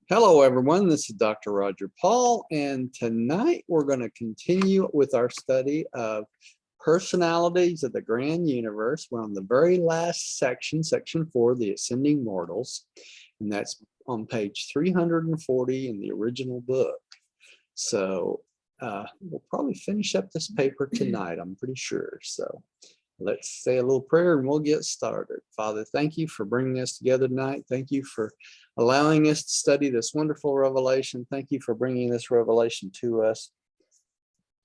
Hello, everyone. This is Dr. Roger Paul, and tonight we're going to continue with our study of personalities of the grand universe. We're on the very last section, section 4, the ascending mortals, and that's on page 340 in the original book. So we'll probably finish up this paper tonight, I'm pretty sure. So let's say a little prayer and we'll get started. Father, thank you for bringing us together tonight. Thank you for allowing us to study this wonderful revelation. Thank you for bringing this revelation to us.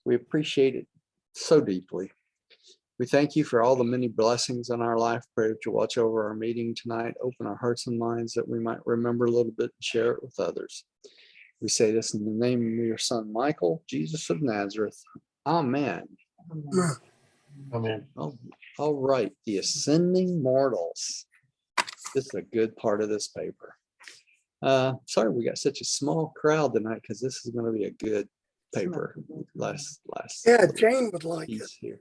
We appreciate it so deeply. We thank you for all the many blessings in our life. Pray that you watch over our meeting tonight, open our hearts and minds that we might remember a little bit and share it with others. We say this in the name of your son, Michael, Jesus of Nazareth. Amen. Amen. Oh, all right, the ascending mortals. This is a good part of this paper. Sorry we got such a small crowd tonight because this is going to be a good paper. Last Yeah, Jane would like it. here.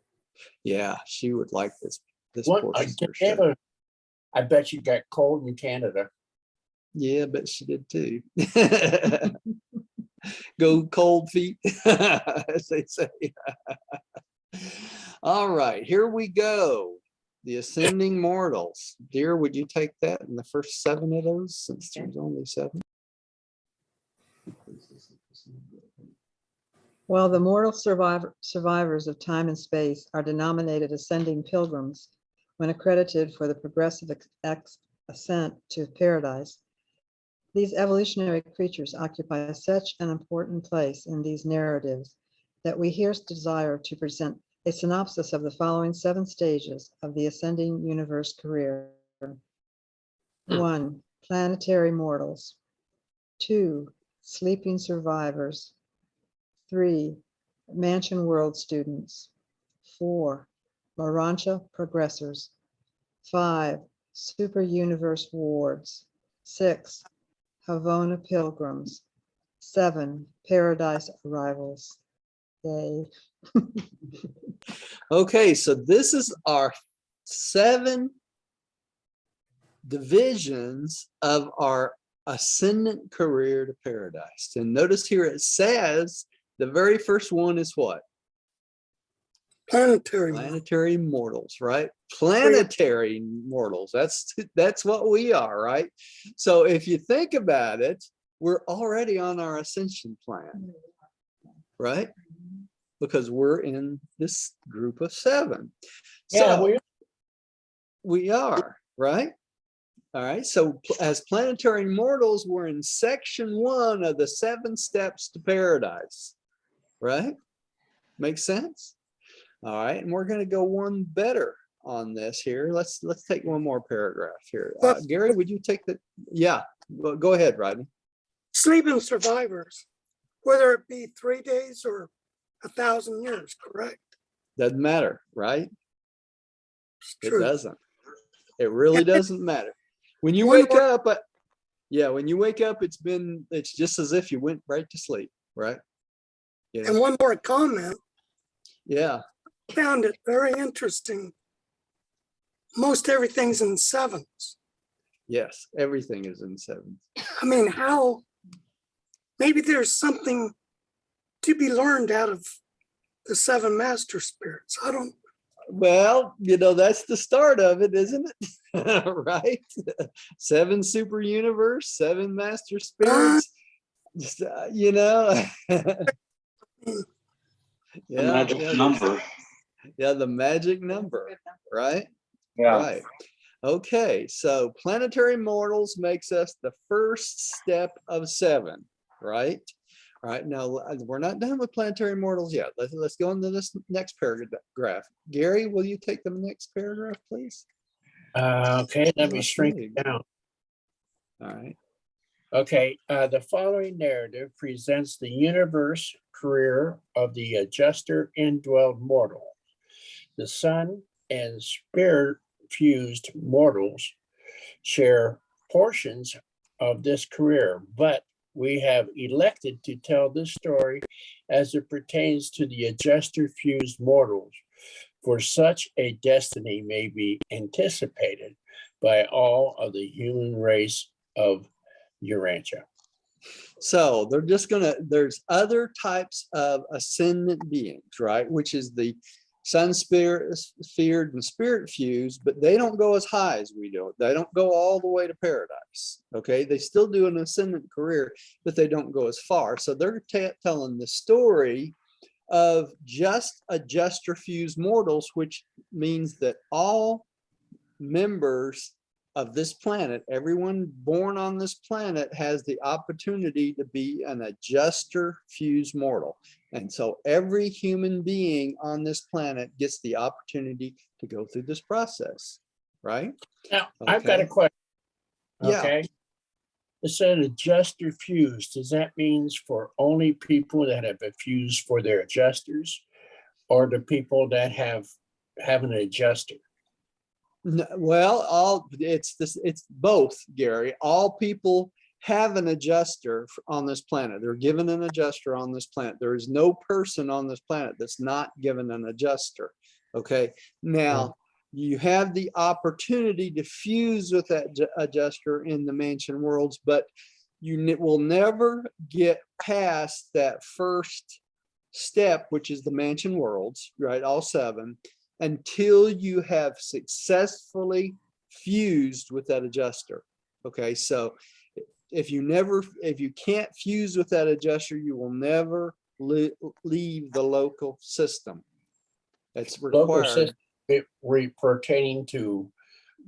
Yeah, she would like this What? portion for sure. I bet you got cold in Canada. Yeah, but she did too. Go cold feet, as they say. All right, here we go. The ascending mortals. Dear, would you take that in the first 7 of those, since there's only 7? While the mortal survivors of time and space are denominated ascending pilgrims when accredited for the progressive ascent to paradise, these evolutionary creatures occupy such an important place in these narratives that we here desire to present a synopsis of the following 7 stages of the ascending universe career. 1. Planetary mortals. 2. Sleeping survivors. 3. Mansion world students. 4. Urantia progressors. 5. Super universe wards. 6. Havona pilgrims. 7. Paradise arrivals. Yay. Okay, so this is our 7 divisions of our ascendant career to paradise. And notice here it says the very first one is what? Planetary mortals, right? Planetary mortals. That's what we are, right? So if you think about it, we're already on our ascension plan, right? Because we're in this group of 7. So Yeah, we are, right? All right. So as planetary mortals, we're in section 1 of the 7 steps to paradise, right? Makes sense? All right. And we're going to go one better on this here. Let's take one more paragraph here. Gary, would you take the, yeah, well, go ahead, Rodney. Sleeping survivors, whether it be 3 days or 1,000 years, correct? Doesn't matter, right? It True. doesn't. It really doesn't matter. When you One wake more- up, when you wake up, it's just as if you went right to sleep, right? You know? And one more comment, Yeah. found it very interesting. Most everything's in 7s. Yes. Everything is in 7. I mean, how, maybe there's something to be learned out of the 7 master spirits. I don't. Well, that's the start of it, isn't it? Right? 7 super universe, 7 master spirits. Just, yeah, magic number. Yeah, the magic number, right? Yeah. Right. Okay, so planetary mortals makes us the first step of 7, right? All right, now we're not done with planetary mortals yet. Let's go into this next paragraph. Gary, will you take the next paragraph, please? Okay, let me shrink it down. All right. Okay, the following narrative presents the universe career of the adjuster indwelled mortal. The sun and spirit-fused mortals share portions of this career, but we have elected to tell this story as it pertains to the adjuster-fused mortals, for such a destiny may be anticipated by all of the human race of Urantia. So they're just there's other types of ascendant beings, right? Which is the sun spirit sphered and spirit fused, but they don't go as high as we do. They don't go all the way to paradise. Okay, they still do an ascendant career, but they don't go as far. So they're telling the story of just adjuster fused mortals, which means that all members of this planet, everyone born on this planet has the opportunity to be an adjuster fused mortal. And so every human being on this planet gets the opportunity to go through this process, right? Now, I've got a question. Yeah. Okay. It said adjuster fused. Does that mean for only people that have a fuse for their adjusters, or the people that have an adjuster? No, well, it's both, Gary. All people have an adjuster on this planet. They're given an adjuster on this planet. There is no person on this planet that's not given an adjuster. Okay. Now you have the opportunity to fuse with that adjuster in the mansion worlds, but you will never get past that first step, which is the mansion worlds, right? All 7, until you have successfully fused with that adjuster. Okay, so if you can't fuse with that adjuster, you will never leave the local system. That's required. Local system pertaining to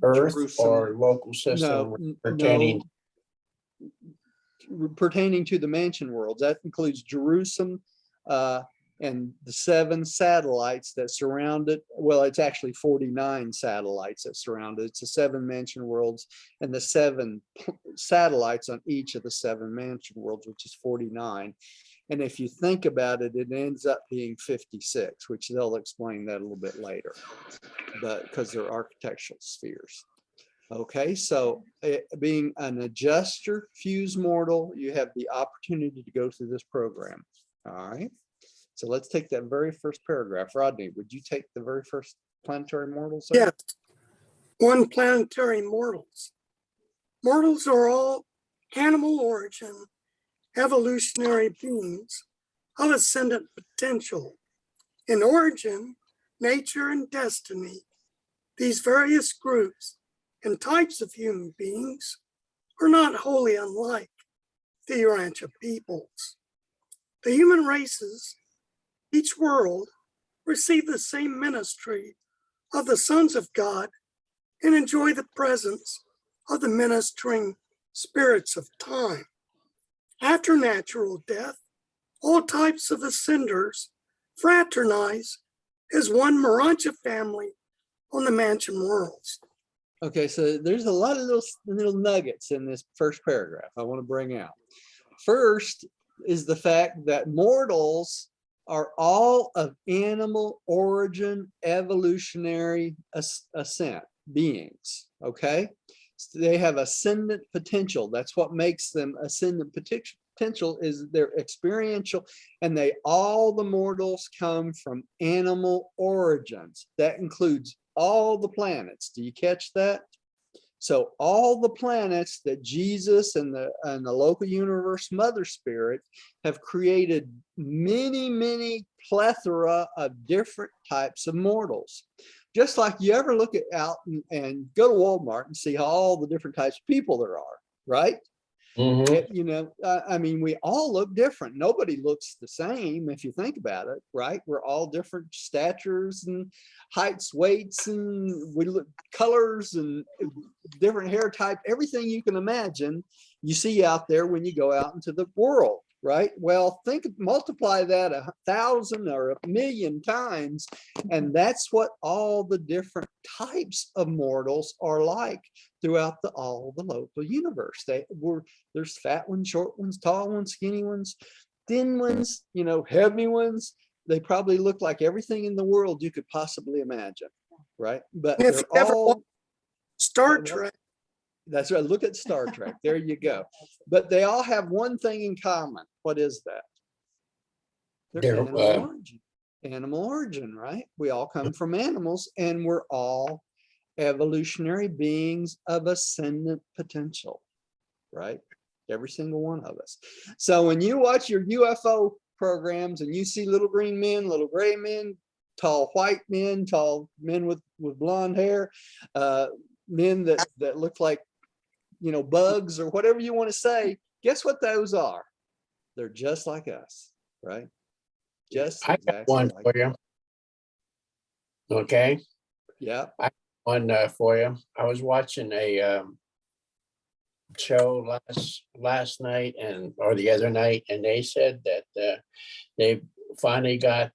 Earth, Jerusalem. or local system pertaining? Pertaining to the mansion worlds. That includes Jerusalem, and the 7 satellites that surround it. Well, it's actually 49 satellites that surround it. It's the 7 mansion worlds and the 7 satellites on each of the 7 mansion worlds, which is 49. And if you think about it, it ends up being 56, which they'll explain that a little bit later, but because they're architectural spheres. Okay, so being an adjuster fused mortal, you have the opportunity to go through this program. All right. So let's take that very first paragraph. Rodney, would you take the very first planetary mortals? Yes. 1 planetary mortals. Mortals are all animal origin, evolutionary beings of ascendant potential. In origin, nature, and destiny, these various groups and types of human beings are not wholly unlike the Urantia peoples. The human races, each world, receive the same ministry of the sons of God and enjoy the presence of the ministering spirits of time. After natural death, all types of ascenders fraternize as one Urantia family on the mansion worlds. Okay, so there's a lot of little nuggets in this first paragraph I want to bring out. First is the fact that mortals are all of animal origin, evolutionary ascent beings. Okay, so they have ascendant potential. That's what makes them ascendant potential, is their experiential, and all the mortals come from animal origins. That includes all the planets. Do you catch that? So all the planets that Jesus and the local universe mother spirit have created many plethora of different types of mortals. Just like you ever look out and go to Walmart and see all the different types of people there are, right? I mean, we all look different. Nobody looks the same if you think about it, right? We're all different statures and heights, weights, and we look colors and different hair type. Everything you can imagine, you see out there when you go out into the world, right? Well, multiply that 1,000 or 1,000,000 times, and that's what all the different types of mortals are like throughout all the local universe. There's fat ones, short ones, tall ones, skinny ones, thin ones, heavy ones. They probably look like everything in the world you could possibly imagine, right? But If they're you ever all watch Star Trek, that's right. Look at Star Trek. There you go. But they all have one thing in common. What is that? They're animal origin. Animal origin, right? We all come from animals, and we're all evolutionary beings of ascendant potential, right? every single one of us. So when you watch your UFO programs and you see little green men, little gray men, tall white men, tall men with blonde hair, men that look like, you know, bugs or whatever you want to say, guess what those are? They're just like us, right? Just I got exactly one like for you. Okay. Yeah. One for you. I was watching a show last night or the other night, and they said that they finally got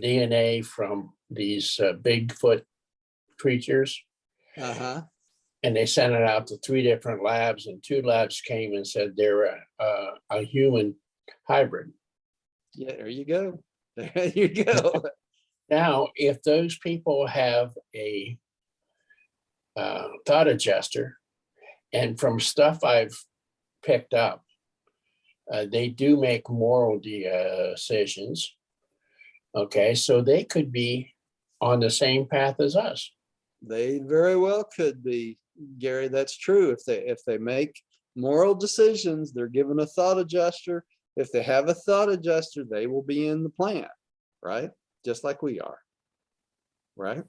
DNA from these Bigfoot creatures, and they sent it out to 3 different labs, and 2 labs came and said they're a human hybrid. Yeah, there you go. There you go. Now, if those people have a thought adjuster, and from stuff I've picked up, they do make moral decisions. Okay, so they could be on the same path as us. They very well could be, Gary. That's true. If they make moral decisions, they're given a thought adjuster. If they have a thought adjuster, they will be in the plan, right? Just like we are, right?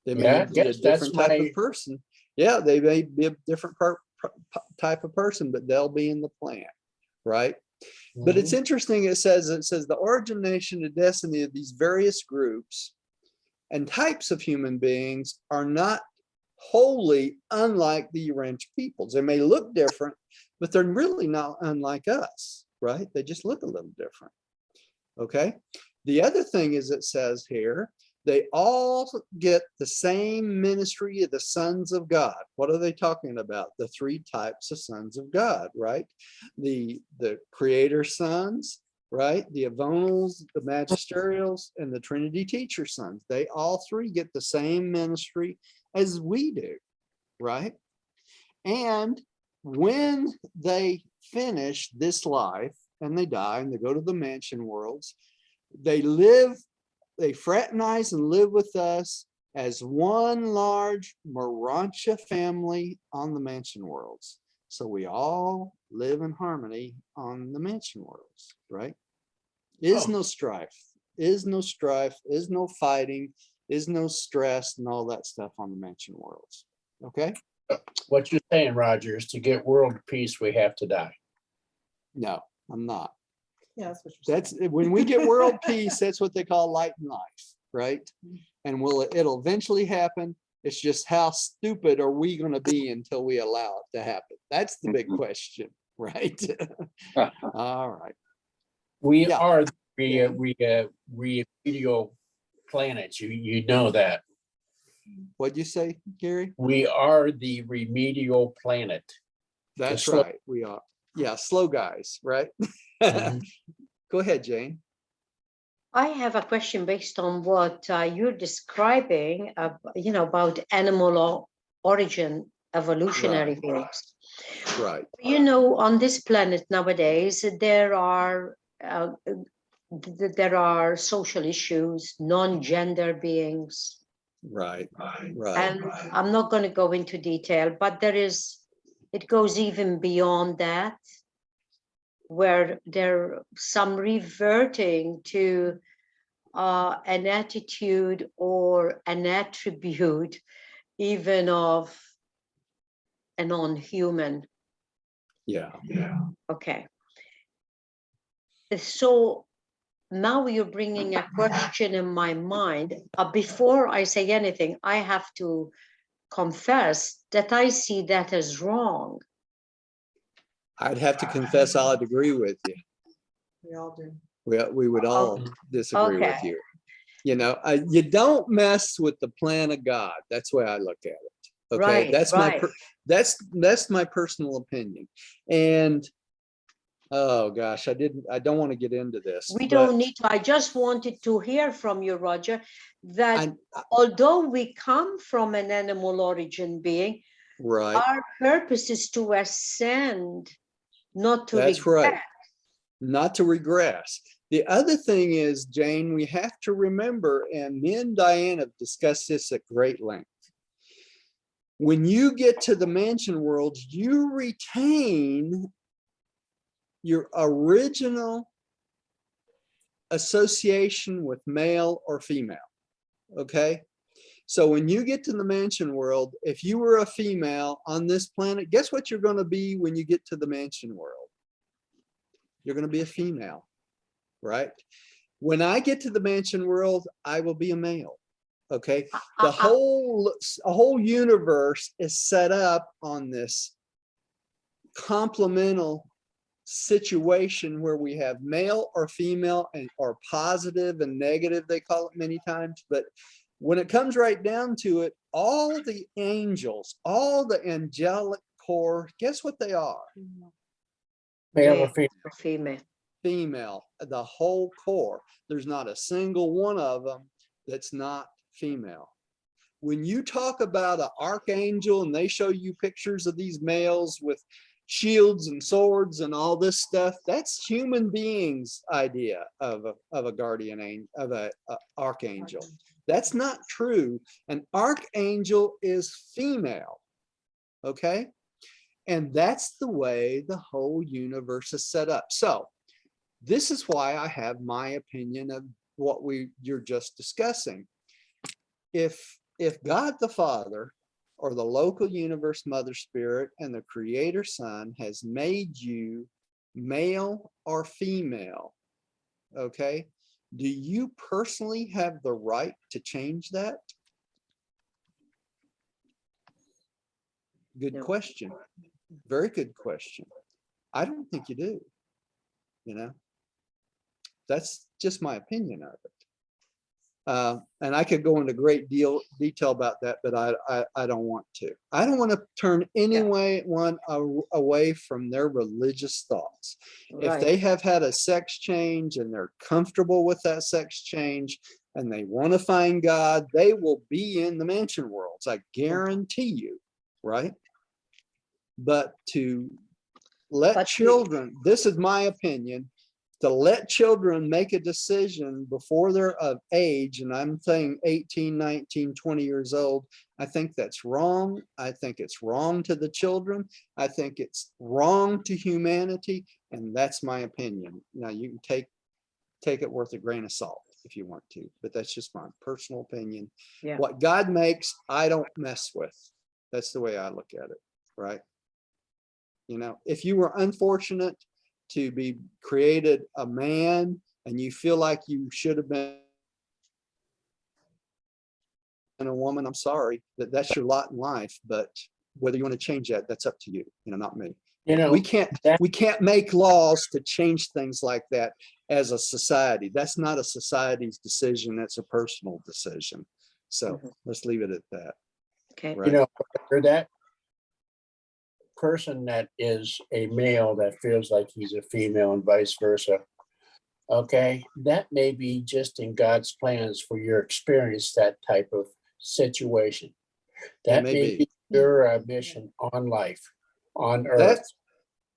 They may be a different type of person. Yeah, they may be a different type of person, but they'll be in the plan, right? But it's interesting. It says the origin, nation, and destiny of these various groups and types of human beings are not wholly unlike the Urantia peoples. They may look different, but they're really not unlike us, right? They just look a little different. Okay. The other thing is, it says here, they all get the same ministry of the sons of God. What are they talking about? The 3 types of sons of God, right? The creator sons, right? The avonals, the magisterials, and the Trinity teacher sons. They all 3 get the same ministry as we do, right? And when they finish this life and they die and they go to the mansion worlds, they fraternize and live with us as one large Urantia family on the mansion worlds. So we all live in harmony on the mansion worlds, right? Is no strife, is no fighting, is no stress and all that stuff on the mansion worlds. Okay. What you're saying, Roger, is to get world peace, we have to die. No, I'm not. Yeah, that's what you're saying. That's when we get world peace, that's what they call light and life, right? And it'll eventually happen. It's just how stupid are we going to be until we allow it to happen? That's the big question, right? All right. We are the remedial planets. You know that. What'd you say, Gary? We are the remedial planet. That's right. We are. Yeah, slow guys, right? Go ahead, Jane. I have a question based on what you're describing, about animal origin, evolutionary beings. Right. On this planet nowadays, there are social issues, non-gender beings. Right. And I'm not going to go into detail, but it goes even beyond that, where there some reverting to an attitude or an attribute even of a non-human. Yeah. Okay. So now you're bringing a question in my mind. Before I say anything, I have to confess that I see that as wrong. I'd have to confess I'd agree with you. We all do. We would all disagree with you. You don't mess with the plan of God. That's the way I look at it. Okay, that's my personal opinion. And oh gosh, I don't want to get into this. We don't need to. I just wanted to hear from you, Roger, that although we come from an animal origin being, right, our purpose is to ascend, not to regress. Right. Not to regress. The other thing is, Jane, we have to remember, and me and Diane have discussed this at great length. When you get to the mansion worlds, you retain your original association with male or female. Okay. So when you get to the mansion world, if you were a female on this planet, guess what you're going to be when you get to the mansion world? You're going to be a female, right? When I get to the mansion world, I will be a male. Okay. The whole universe is set up on this complemental situation where we have male or female and or positive and negative, they call it many times. But when it comes right down to it, all the angels, all the angelic core, guess what they are? Male or female? Female. Female, the whole core. There's not a single one of them that's not female. When you talk about an archangel and they show you pictures of these males with shields and swords and all this stuff, that's human beings' idea of a guardian angel, of a archangel. That's not true. An archangel is female, okay? And that's the way the whole universe is set up. So this is why I have my opinion of what you're just discussing. If God the Father or the local universe mother spirit and the creator son has made you male or female, okay, do you personally have the right to change that? Good question. Very good question. I don't think you do. You know, that's just my opinion of it. And I could go into great detail about that, but I don't want to. I don't want to turn anyone away from their religious thoughts. Right. If they have had a sex change and they're comfortable with that sex change and they want to find God, they will be in the mansion worlds. I guarantee you, right? But to let children, this is my opinion, to let children make a decision before they're of age, and I'm saying 18, 19, 20 years old, I think that's wrong. I think it's wrong to the children. I think it's wrong to humanity, and that's my opinion. Now, you can take it worth a grain of salt if you want to, but that's just my personal opinion. Yeah. What God makes, I don't mess with. That's the way I look at it, right? You know, if you were unfortunate to be created a man and you feel like you should have been a woman, I'm sorry, that's your lot in life. But whether you want to change that, that's up to you, not me. You know, we can't make laws to change things like that as a society. That's not a society's decision. That's a personal decision. So let's leave it at that. Okay. Right? You know, for that person that is a male that feels like he's a female and vice versa, okay, that may be just in God's plans for your experience, that type of situation. That may be your mission on life, on earth.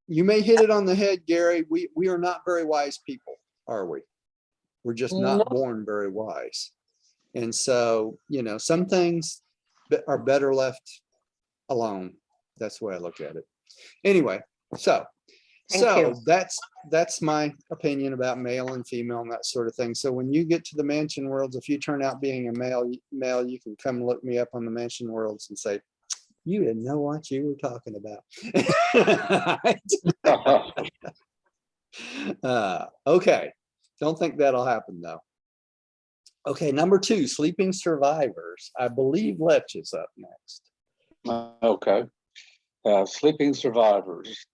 You may hit it on the head, Gary. We are not very wise people, are we? We're just not born very wise. And so, some things are better left alone. That's the way I look at it. Anyway, so that's my opinion about male and female and that sort of thing. So when you get to the mansion worlds, if you turn out being a male, you can come look me up on the mansion worlds and say, you didn't know what you were talking about. Okay. Don't think that'll happen though. Okay. Number 2, sleeping survivors. I believe Lech is up next. Okay. Sleeping survivors.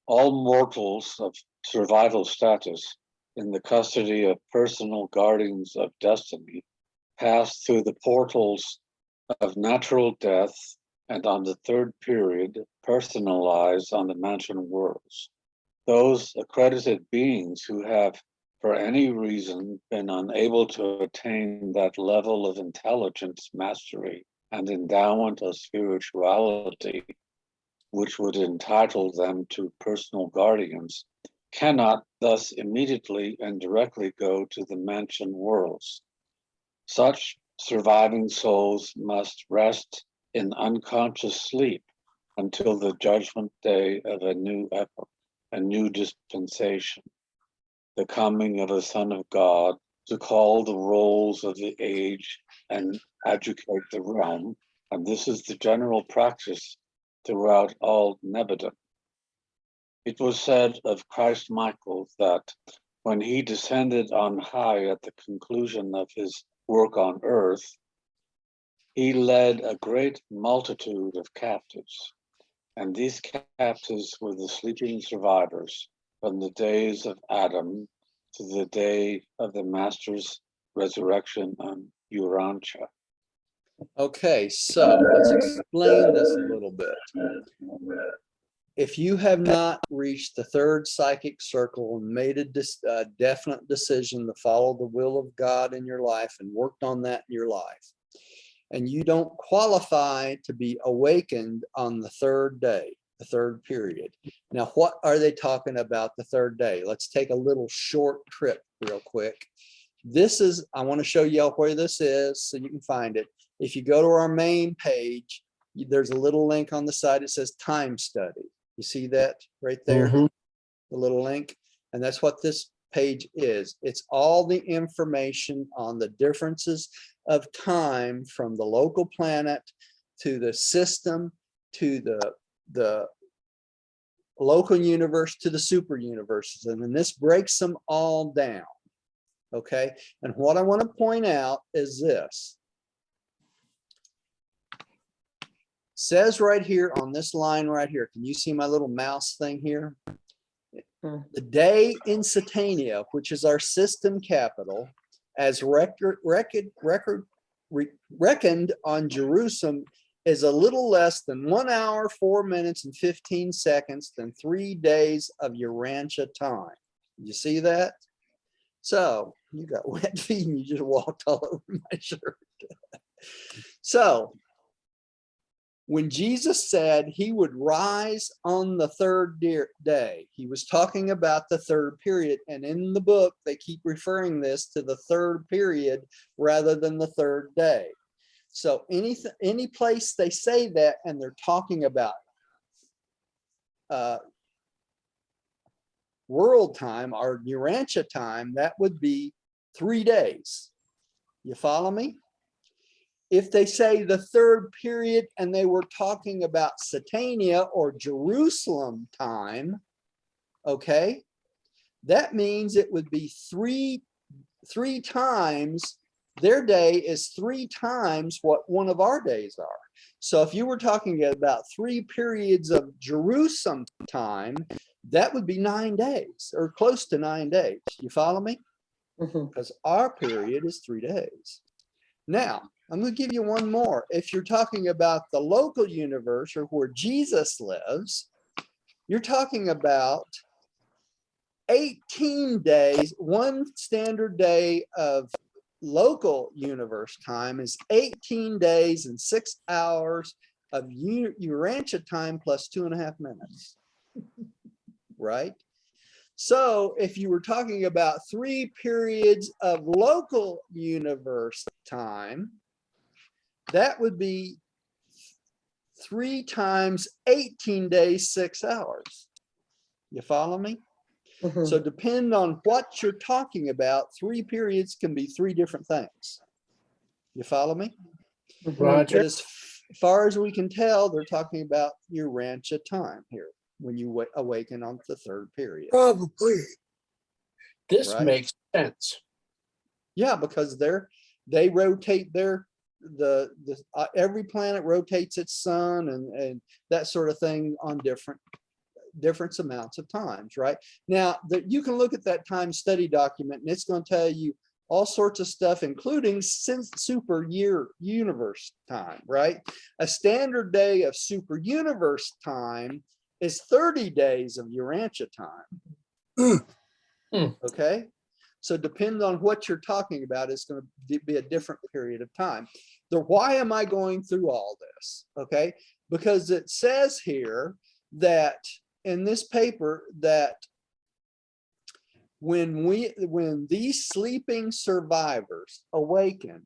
All mortals of survival status in the custody of personal guardians of destiny pass through the portals of natural death and on the 3rd period personalize on the mansion worlds. Those accredited beings who have, for any reason, been unable to attain that level of intelligence, mastery, and endowment of spirituality, which would entitle them to personal guardians, cannot thus immediately and directly go to the mansion worlds. Such surviving souls must rest in unconscious sleep until the judgment day of a new epoch, a new dispensation, the coming of a Son of God to call the rolls of the age and educate the realm. And this is the general practice throughout all Nebuchadnezzar. It was said of Christ Michael that when he descended on high at the conclusion of his work on earth, he led a great multitude of captives. And these captives were the sleeping survivors from the days of Adam to the day of the Master's resurrection on Urantia. Okay, so let's explain this a little bit. If you have not reached the third psychic circle and made a definite decision to follow the will of God in your life and worked on that in your life, and you don't qualify to be awakened on the third day, the third period. Now, what are they talking about the third day? Let's take a little short trip real quick. This is, I want to show you where this is so you can find it. If you go to our main page, there's a little link on the side. It says time study. You see that right there, the little link? And that's what this page is. It's all the information on the differences of time from the local planet to the system to the local universe to the super universes. And then this breaks them all down. Okay. And what I want to point out is this. Says right here on this line right here. Can you see my little mouse thing here? The day in Satania, which is our system capital, as reckoned on Jerusalem, is a little less than 1 hour, 4 minutes, and 15 seconds than 3 days of Urantia time. You see that? So you got wet feet and you just walked all over my shirt. So when Jesus said he would rise on the third day, he was talking about the third period. And in the book, they keep referring this to the third period rather than the third day. So any place they say that and they're talking about world time or Urantia time, that would be 3 days. You follow me? If they say the third period and they were talking about Satania or Jerusalem time, okay, that means it would be three times, their day is 3 times what one of our days are. So if you were talking about 3 periods of Jerusalem time, that would be 9 days or close to 9 days. You follow me? Because our period is 3 days. Now, I'm going to give you one more. If you're talking about the local universe or where Jesus lives, you're talking about 18 days. One standard day of local universe time is 18 days and 6 hours of Urantia time plus 2.5 minutes. Right? So if you were talking about 3 periods of local universe time, that would be 3 times 18 days, 6 hours. You follow me? So depend on what you're talking about, 3 periods can be 3 different things. You follow me? Roger. But as far as we can tell, they're talking about Urantia time here when you awaken on the third period. Probably. This right? makes sense. Yeah, because they rotate their every planet rotates its sun and that sort of thing on different amounts of times, right? Now that you can look at that time study document and it's going to tell you all sorts of stuff, including super universe time, right? A standard day of super universe time is 30 days of Urantia time. Okay. So depending on what you're talking about, it's going to be a different period of time. Why am I going through all this? Okay, because it says here that in this paper that when these sleeping survivors awaken,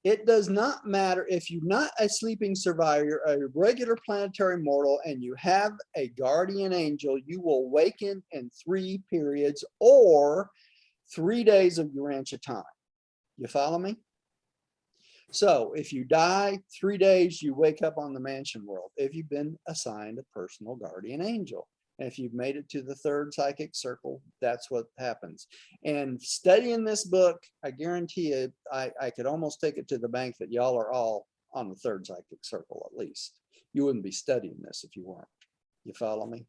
It does not matter if you're not a sleeping survivor, a regular planetary mortal, and you have a guardian angel, you will awaken in 3 periods or 3 days of Urantia time. You follow me? So if you die 3 days, you wake up on the mansion world if you've been assigned a personal guardian angel. And if you've made it to the 3rd psychic circle, that's what happens. And studying this book, I guarantee you, I could almost take it to the bank that y'all are all on the 3rd psychic circle at least. You wouldn't be studying this if you weren't. You follow me?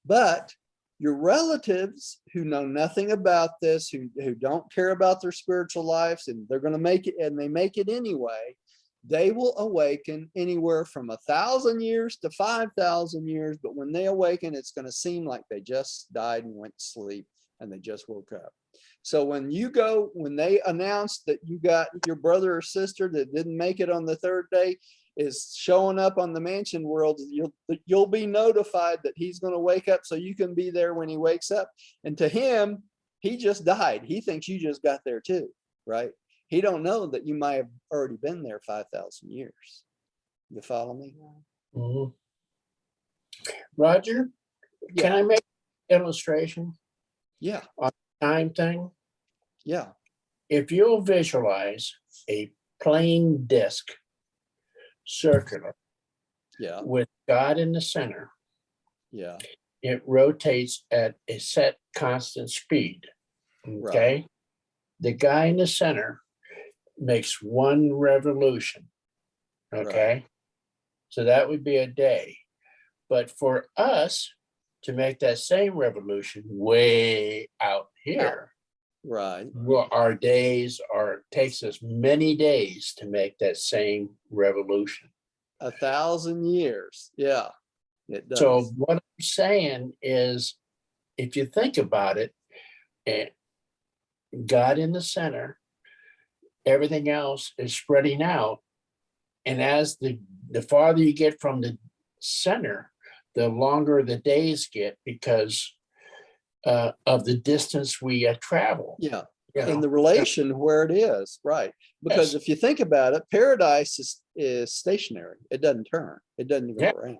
But your relatives who know nothing about this, who don't care about their spiritual lives, and they're going to make it, and they make it anyway, they will awaken anywhere from 1,000 years to 5,000 years. But when they awaken, it's going to seem like they just died and went to sleep and they just woke up. So when they announce that you got your brother or sister that didn't make it on the 3rd day is showing up on the mansion world, you'll be notified that he's going to wake up so you can be there when he wakes up. And to him, he just died. He thinks you just got there too, right? He don't know that you might have already been there 5,000 years. You follow me? Mhm. Roger, Yeah. can I make an illustration Yeah. on the time thing? Yeah. If you'll visualize a plain disc, circular, Yeah. with God in the center, Yeah. it rotates at a set constant speed. Okay. Right. The guy in the center makes 1 revolution. Okay. Right. So that would be a day. But for us to make that same revolution way out here, Right. well, our days takes us many days to make that same revolution. 1,000 years. Yeah. It does. So what I'm saying is, if you think about it, and God in the center, everything else is spreading out. And as the farther you get from the center, the longer the days get because of the distance we travel. Yeah. You know? And the relation where it is, right? Because Yes. if you think about it, paradise is stationary. It doesn't turn. It doesn't go around.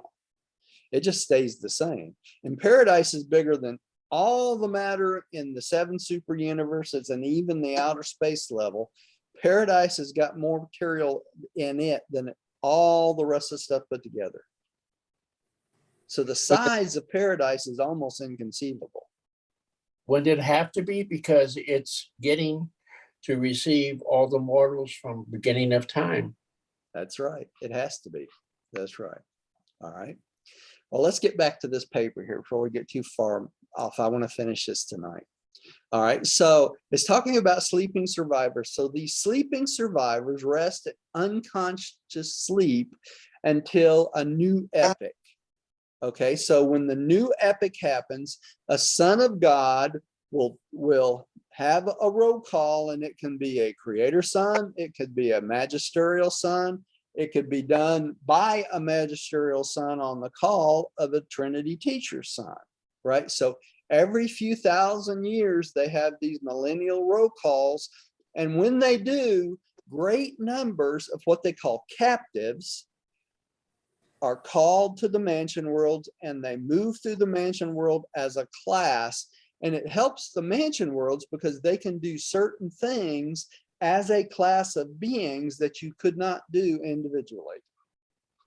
It just stays the same. And paradise is bigger than all the matter in the 7 super universes and even the outer space level. Paradise has got more material in it than all the rest of the stuff put together. So the size of paradise is almost inconceivable. When did it have to be? Because it's getting to receive all the mortals from beginning of time. That's right. It has to be. That's right. All right. Well, let's get back to this paper here before we get too far off. I want to finish this tonight. All right. So it's talking about sleeping survivors. So these sleeping survivors rest in unconscious sleep until a new epic. Okay. So when the new epic happens, a son of God will have a roll call, and it can be a creator son. It could be a magisterial son. It could be done by a magisterial son on the call of a Trinity teacher son, right? So every few thousand years, they have these millennial roll calls. And when they do, great numbers of what they call captives are called to the mansion worlds, and they move through the mansion world as a class. And it helps the mansion worlds because they can do certain things as a class of beings that you could not do individually.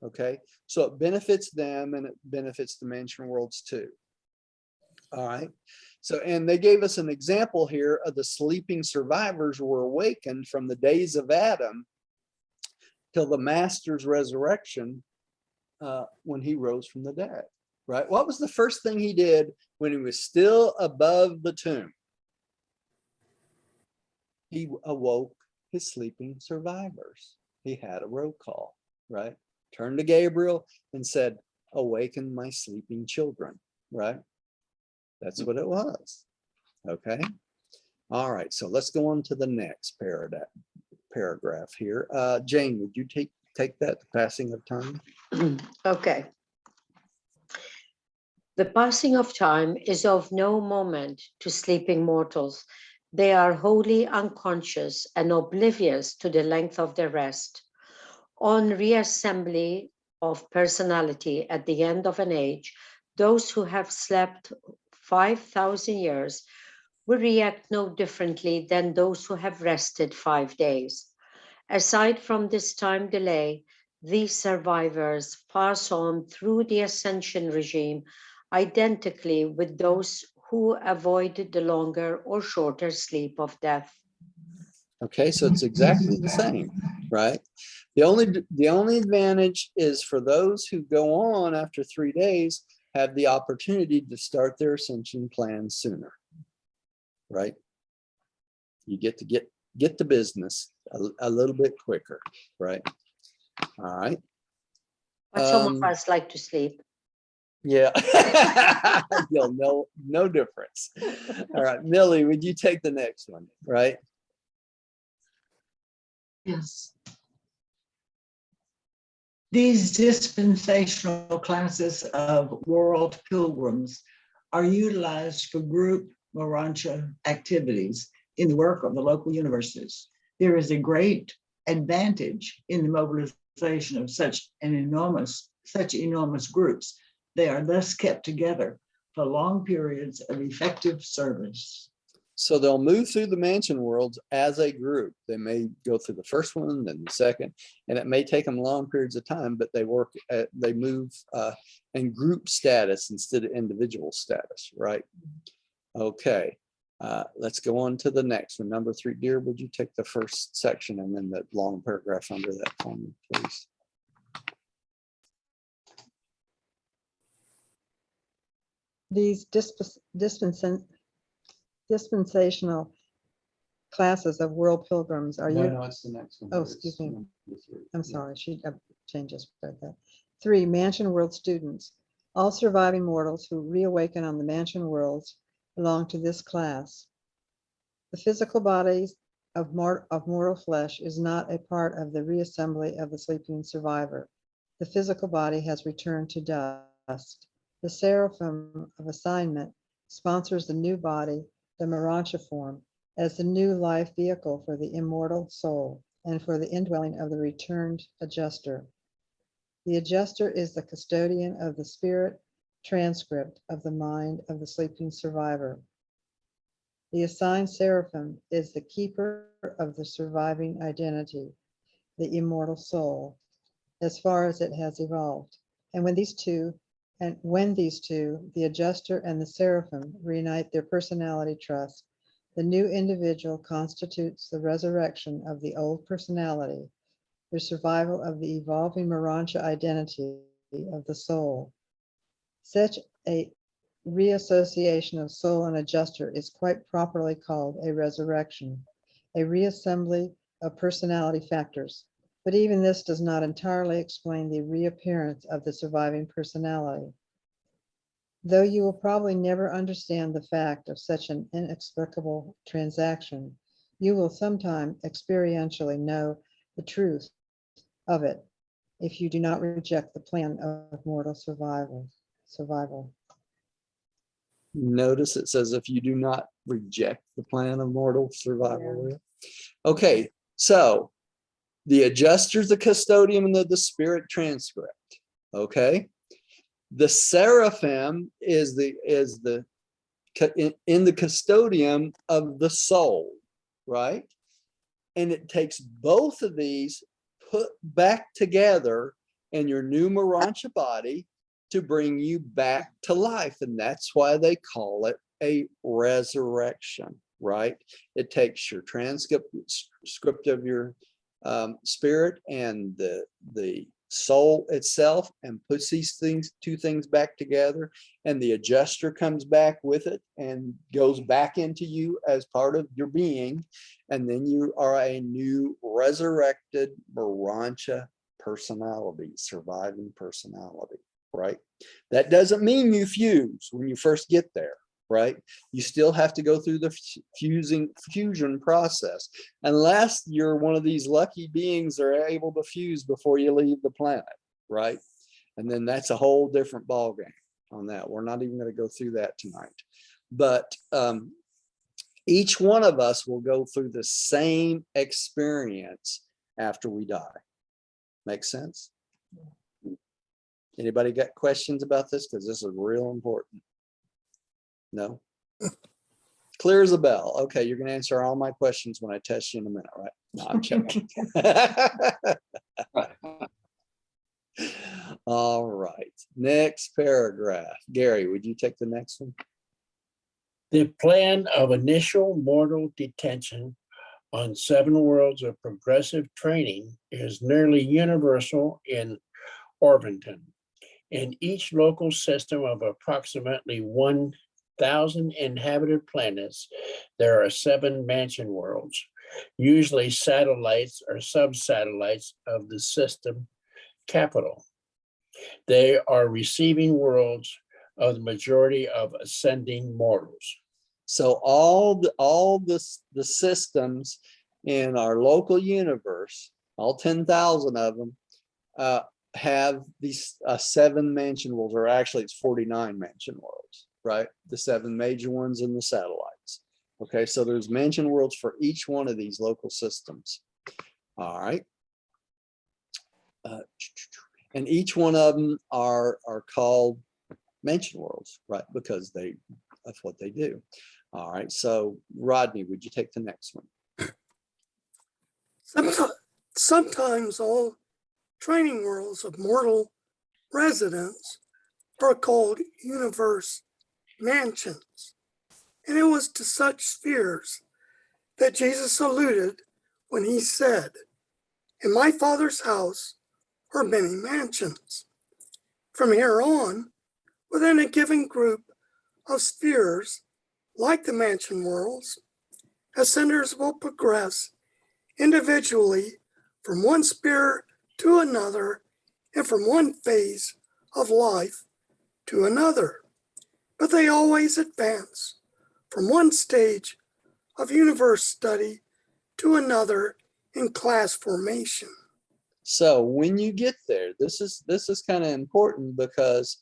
Okay, so it benefits them and it benefits the mansion worlds too. All right, so and they gave us an example here of the sleeping survivors were awakened from the days of Adam till the master's resurrection when he rose from the dead. Right, what was the first thing he did when he was still above the tomb? He awoke his sleeping survivors. He had a roll call, right? Turned to Gabriel and said, awaken my sleeping children, right? That's what it was. Okay. All right. So let's go on to the next paragraph here. Jane, would you take that, the passing of time? Okay. The passing of time is of no moment to sleeping mortals. They are wholly unconscious and oblivious to the length of their rest. On reassembly of personality at the end of an age, those who have slept 5,000 years will react no differently than those who have rested 5 days. Aside from this time delay, these survivors pass on through the ascension regime identically with those who avoided the longer or shorter sleep of death. Okay, so it's exactly the same, right? The only advantage is for those who go on after 3 days have the opportunity to start their ascension plan sooner, right? You get to get to business a little bit quicker, right? All right. But some of us like to sleep. Yeah, you'll know no difference. All right, Millie, would you take the next one, right? Yes. These dispensational classes of world pilgrims are utilized for group Urantia activities in the work of the local universities. There is a great advantage in the mobilization of such enormous groups. They are thus kept together for long periods of effective service. So they'll move through the mansion worlds as a group. They may go through the first one, then the second, and it may take them long periods of time, but they move in group status instead of individual status, right? Okay, let's go on to the next one. Number 3, dear, would you take the first section and then the long paragraph under that for me, please? These dispensational classes of world pilgrims are No, it's the next one. Oh, excuse me. I'm sorry, she changes that. 3, mansion world students. All surviving mortals who reawaken on the mansion worlds belong to this class. The physical bodies of mortal flesh is not a part of the reassembly of the sleeping survivor. The physical body has returned to dust. The seraphim of assignment sponsors the new body, the Urantia form, as the new life vehicle for the immortal soul and for the indwelling of the returned adjuster. The adjuster is the custodian of the spirit transcript of the mind of the sleeping survivor. The assigned seraphim is the keeper of the surviving identity, the immortal soul, as far as it has evolved. And when these two, the adjuster and the seraphim, reunite their personality trust, the new individual constitutes the resurrection of the old personality, the survival of the evolving Urantia identity of the soul. Such a reassociation of soul and adjuster is quite properly called a resurrection, a reassembly of personality factors. But even this does not entirely explain the reappearance of the surviving personality. Though you will probably never understand the fact of such an inexplicable transaction, you will sometime experientially know the truth of it if you do not reject the plan of mortal survival. Notice it says if you do not reject the plan of mortal survival. Yeah. Okay, so the adjuster is the custodian of the spirit transcript. Okay, the seraphim is in the custodian of the soul, right? And it takes both of these put back together in your new Urantia body to bring you back to life. And that's why they call it a resurrection, right? It takes your transcript of your spirit and the soul itself and puts these two things back together, and the adjuster comes back with it and goes back into you as part of your being, and then you are a new resurrected Urantia personality, surviving personality, right? That doesn't mean you fuse when you first get there, right? You still have to go through the fusion process, unless you're one of these lucky beings that are able to fuse before you leave the planet, right? And then that's a whole different ballgame on that. We're not even going to go through that tonight. But Each one of us will go through the same experience after we die. Make sense? Anybody got questions about this? Because this is real important. No? Clear as a bell. Okay, you're going to answer all my questions when I test you in a minute, right? No, I'm joking. All right, next paragraph. Gary, would you take the next one? The plan of initial mortal detention on 7 worlds of progressive training is nearly universal in Orvington. In each local system of approximately 1,000 inhabited planets, there are 7 mansion worlds, usually satellites or sub-satellites of the system capital. They are receiving worlds of the majority of ascending mortals. So all the systems in our local universe, all 10,000 of them, have these 7 mansion worlds, or actually it's 49 mansion worlds, right? The 7 major ones and the satellites. Okay, so there's mansion worlds for each one of these local systems. All right. And each one of them are called mansion worlds, right? Because that's what they do. All right, so Rodney, would you take the next one? Sometimes all training worlds of mortal residents are called universe mansions. And it was to such spheres that Jesus alluded when he said, "In my Father's house are many mansions." From here on, within a given group of spheres, like the mansion worlds, ascenders will progress individually from one sphere to another and from one phase of life to another. But they always advance from one stage of universe study to another in class formation. So when you get there, this is kind of important, because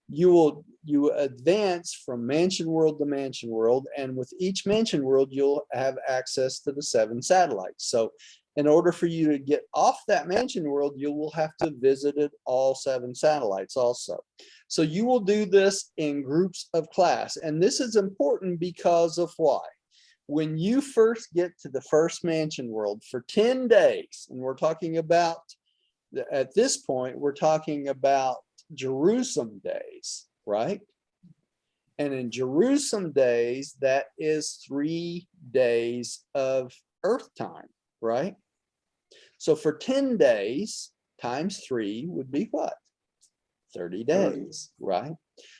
you advance from mansion world to mansion world, and with each mansion world you'll have access to the 7 satellites. So in order for you to get off that mansion world, you will have to visit all 7 satellites also. So you will do this in groups of class, and this is important because of why. When you first get to the first mansion world for 10 days, and we're talking about, at this point, we're talking about Jerusalem days, right? And in Jerusalem days, that is 3 days of Earth time, right? So for 10 days times 3 would be what? 30 days, right?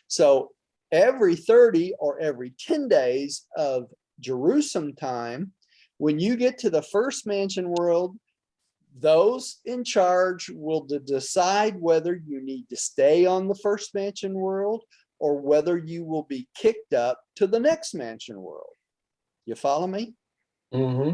So every 30 or every 10 days of Jerusalem time, when you get to the first mansion world, those in charge will decide whether you need to stay on the first mansion world or whether you will be kicked up to the next mansion world. You follow me? Mm-hmm.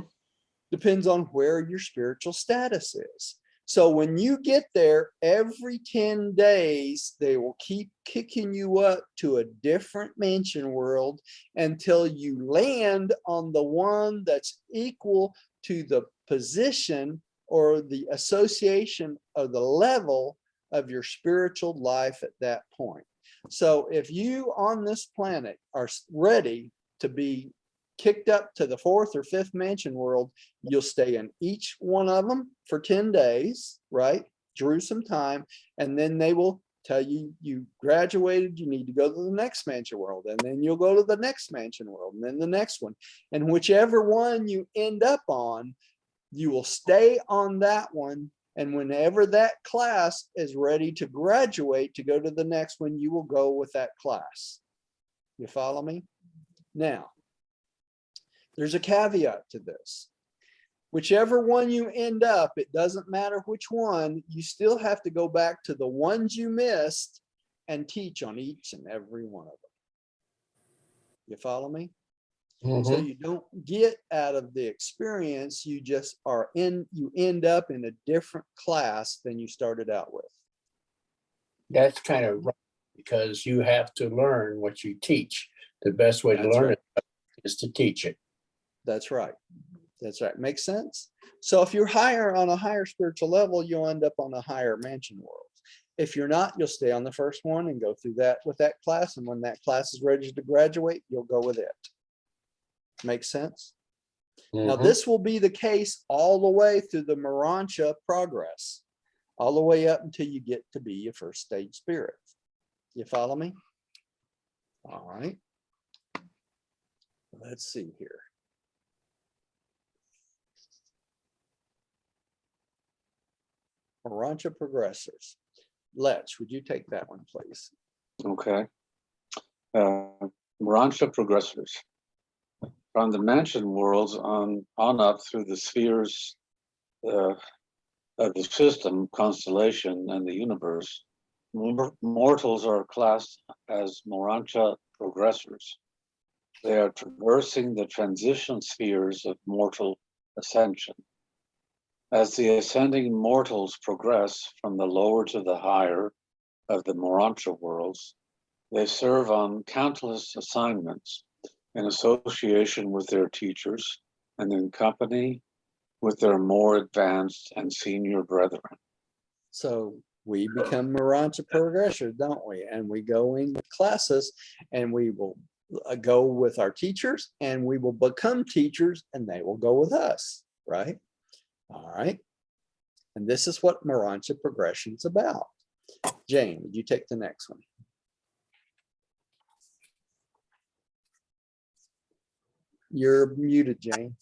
Depends on where your spiritual status is. So when you get there, every 10 days, they will keep kicking you up to a different mansion world until you land on the one that's equal to the position or the association of the level of your spiritual life at that point. So if you on this planet are ready to be kicked up to the 4th or 5th mansion world, you'll stay in each one of them for 10 days, right? Jerusalem time. And then they will tell you, you graduated, you need to go to the next mansion world. And then you'll go to the next mansion world, and then the next one. And whichever one you end up on, you will stay on that one. And whenever that class is ready to graduate to go to the next one, you will go with that class. You follow me? Now, there's a caveat to this. Whichever one you end up, it doesn't matter which one, you still have to go back to the ones you missed and teach on each and every one of them. You follow me? Mm-hmm. So you don't get out of the experience, you just you end up in a different class than you started out with. That's kind of right, because you have to learn what you teach. The best way to That's learn right. it is to teach it. That's right. That's right. Makes sense. So if you're higher on a higher spiritual level, you'll end up on a higher mansion world. If you're not, you'll stay on the first one and go through that with that class. And when that class is ready to graduate, you'll go with it. Makes sense? Now, this will be the case all the way through the Urantia progress, all the way up until you get to be a first stage spirit. You follow me? All right. Let's see here. Urantia progressors. Letch, would you take that one, please? Okay. Urantia progressors. From the mansion worlds on up through the spheres of the system, constellation, and the universe, mortals are classed as Urantia progressors. They are traversing the transition spheres of mortal ascension. As the ascending mortals progress from the lower to the higher of the Urantia worlds, they serve on countless assignments in association with their teachers and in company with their more advanced and senior brethren. So we become Urantia progressors, don't we? And we go in classes and we will go with our teachers and we will become teachers and they will go with us, right? All right. And this is what Urantia progression is about. Jane, would you take the next one? You're muted, Jane.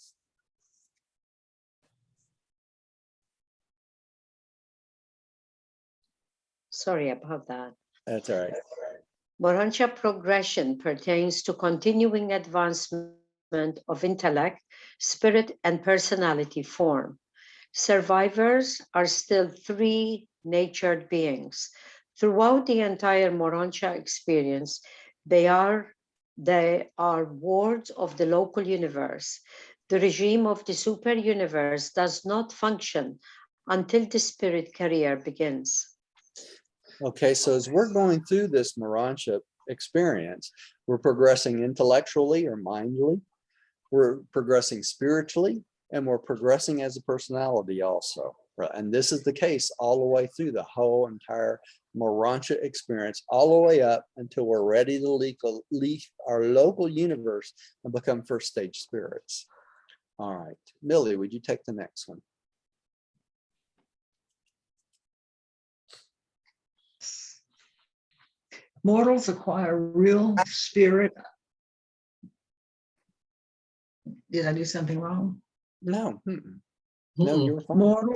Sorry about that. That's all right. Urantia progression pertains to continuing advancement of intellect, spirit, and personality form. Survivors are still three natured beings. Throughout the entire Urantia experience, they are wards of the local universe. The regime of the super universe does not function until the spirit career begins. Okay, so as we're going through this Urantia experience, we're progressing intellectually or mindly, we're progressing spiritually, and we're progressing as a personality also. Right? And this is the case all the way through the whole entire Urantia experience, all the way up until we're ready to leave our local universe and become first stage spirits. All right, Millie, would you take the next one? Mortals acquire real spirit. Did I do something wrong? No, no, you were fine.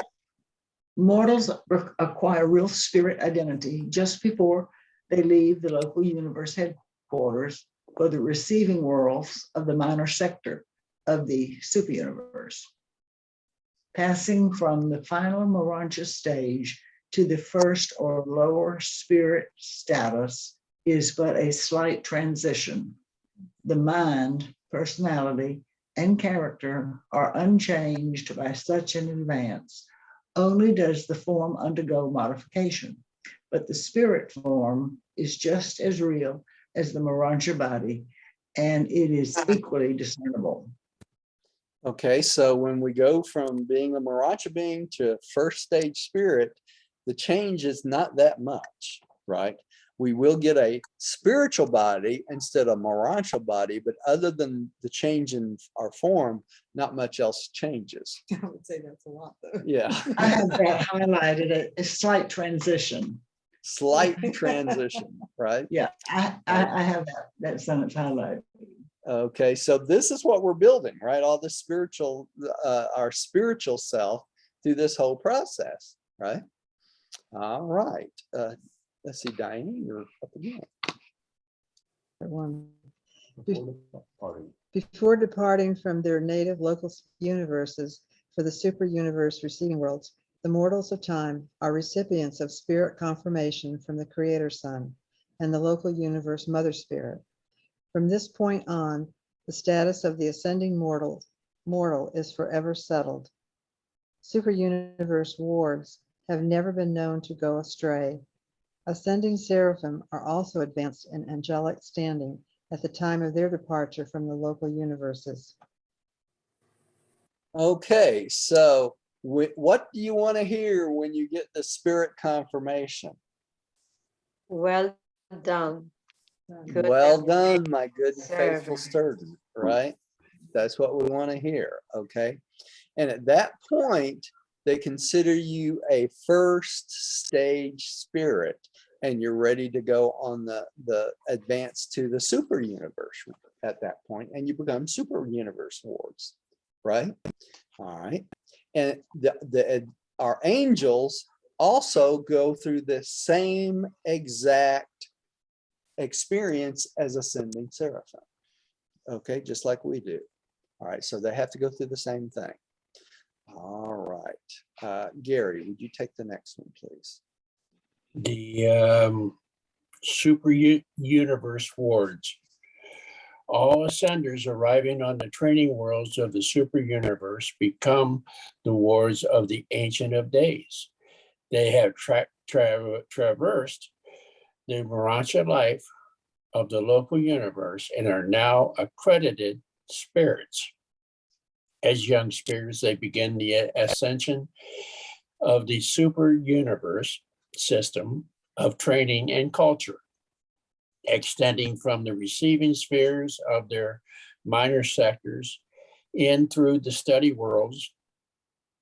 Mortals acquire real spirit identity just before they leave the local universe headquarters for the receiving worlds of the minor sector of the super universe. Passing from the final Urantia stage to the first or lower spirit status is but a slight transition. The mind, personality, and character are unchanged by such an advance. Only does the form undergo modification, but the spirit form is just as real as the Urantia body, and it is equally discernible. Okay, so when we go from being a Urantia being to first stage spirit, the change is not that much, right? We will get a spiritual body instead of Urantia body, but other than the change in our form, not much else changes. I would say that's a lot, though. Yeah. I have that highlighted, a slight transition. Slight transition, right? Yeah, I have that sentence highlighted. Okay, so this is what we're building, right? All the spiritual, our spiritual self through this whole process, right? All right. Let's see, Diane, you're up again. Before departing from their native local universes for the super universe receiving worlds, the mortals of time are recipients of spirit confirmation from the Creator Sun and the local universe Mother Spirit. From this point on, the status of the ascending mortal is forever settled. Super universe wards have never been known to go astray. Ascending seraphim are also advanced in angelic standing at the time of their departure from the local universes. Okay, so what do you want to hear when you get the spirit confirmation? Well done. Good Well and done, my good and faithful servant. servant, right? That's what we want to hear, okay? And at that point, they consider you a first stage spirit, and you're ready to go on the advance to the super universe at that point, and you become super universe wards, right? All right. And our angels also go through the same exact experience as ascending seraphim. Okay, just like we do. All right, so they have to go through the same thing. All right. Gary, would you take the next one, please? The super universe wards. All ascenders arriving on the training worlds of the super universe become the wards of the Ancient of Days. They have traversed the Urantia life of the local universe and are now accredited spirits. As young spirits, they begin the ascension of the super universe system of training and culture, extending from the receiving spheres of their minor sectors in through the study worlds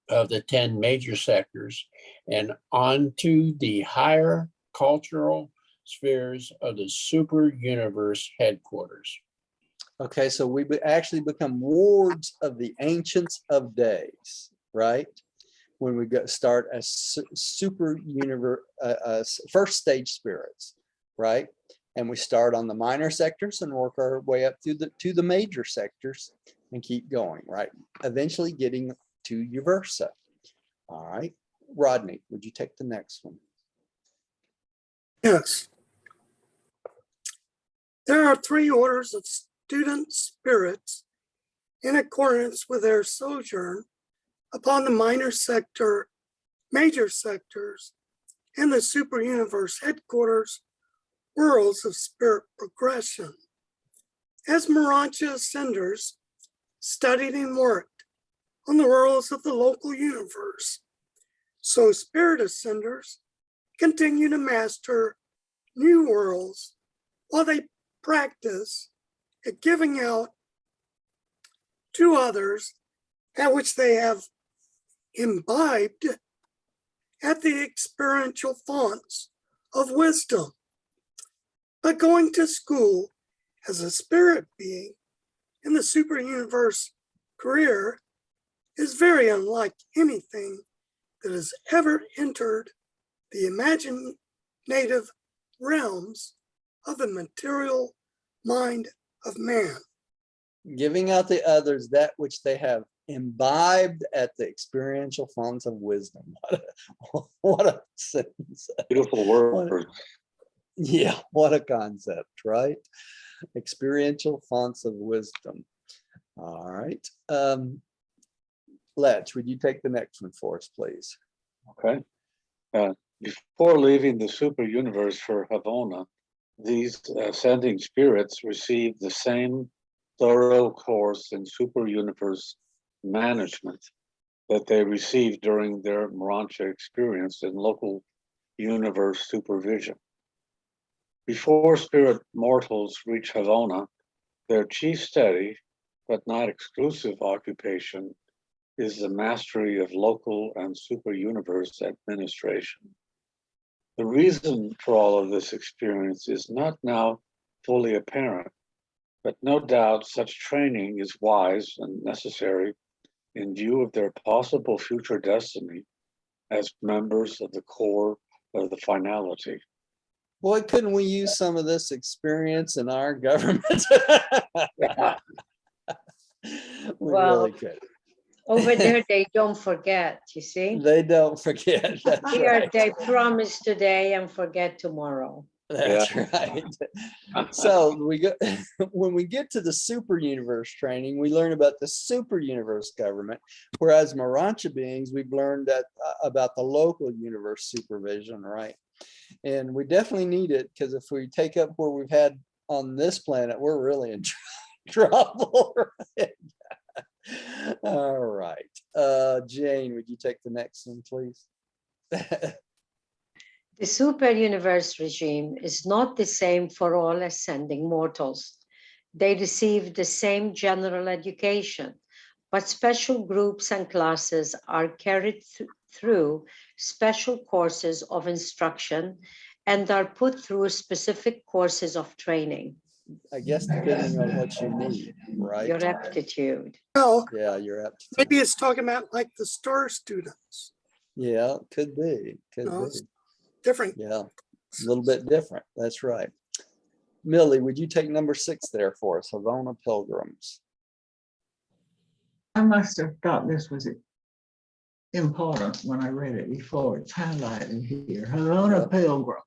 of the 10 major sectors and onto the higher cultural spheres of the super universe headquarters. Okay, so we actually become wards of the Ancients of Days, right? When we start as super universe, first stage spirits, right? And we start on the minor sectors and work our way up to the major sectors and keep going, right? Eventually getting to Uversa. All right, Rodney, would you take the next one? Yes. There are 3 orders of student spirits in accordance with their sojourn upon the minor sector, major sectors, and the super universe headquarters worlds of spirit progression. As Urantia ascenders studied and worked on the worlds of the local universe, so spirit ascenders continue to master new worlds while they practice at giving out to others that which they have imbibed at the experiential fonts of wisdom. But going to school as a spirit being in the super universe career is very unlike anything that has ever entered the imaginative realms of the material mind of man. Giving out to others that which they have imbibed at the experiential fonts of wisdom. What a sentence. Beautiful word. Yeah, what a concept, right? Experiential fonts of wisdom. All right. Letch, would you take the next one for us, please? Okay. Before leaving the super universe for Havona, these ascending spirits receive the same thorough course in super universe management that they received during their Urantia experience in local universe supervision. Before spirit mortals reach Havona, their chief study, but not exclusive occupation, is the mastery of local and super universe administration. The reason for all of this experience is not now fully apparent, but no doubt such training is wise and necessary in view of their possible future destiny as members of the core of the finality. Boy, couldn't we use some of this experience in our government? We really could. Over there, they don't forget, you see? They don't forget. That's Here, right. they promise today and forget tomorrow. That's right. So we go when we get to the super universe training, we learn about the super universe government, whereas Urantia beings, we've learned that about the local universe supervision, right? And we definitely need it, because if we take up where we've had on this planet, we're really in trouble. Right? All right. Jane, would you take the next one, please? The super universe regime is not the same for all ascending mortals. They receive the same general education, but special groups and classes are carried through special courses of instruction and are put through specific courses of training. I guess depending on what you need, right? Your aptitude. Well, Yeah, your aptitude. maybe it's talking about like the star students. Yeah, could be. Could No, be. it's different. Yeah, a little bit different. That's right. Millie, would you take number 6 there for us? Havona Pilgrims. I must have thought this was important when I read it before. It's highlighted here. Havona Yep. Pilgrims.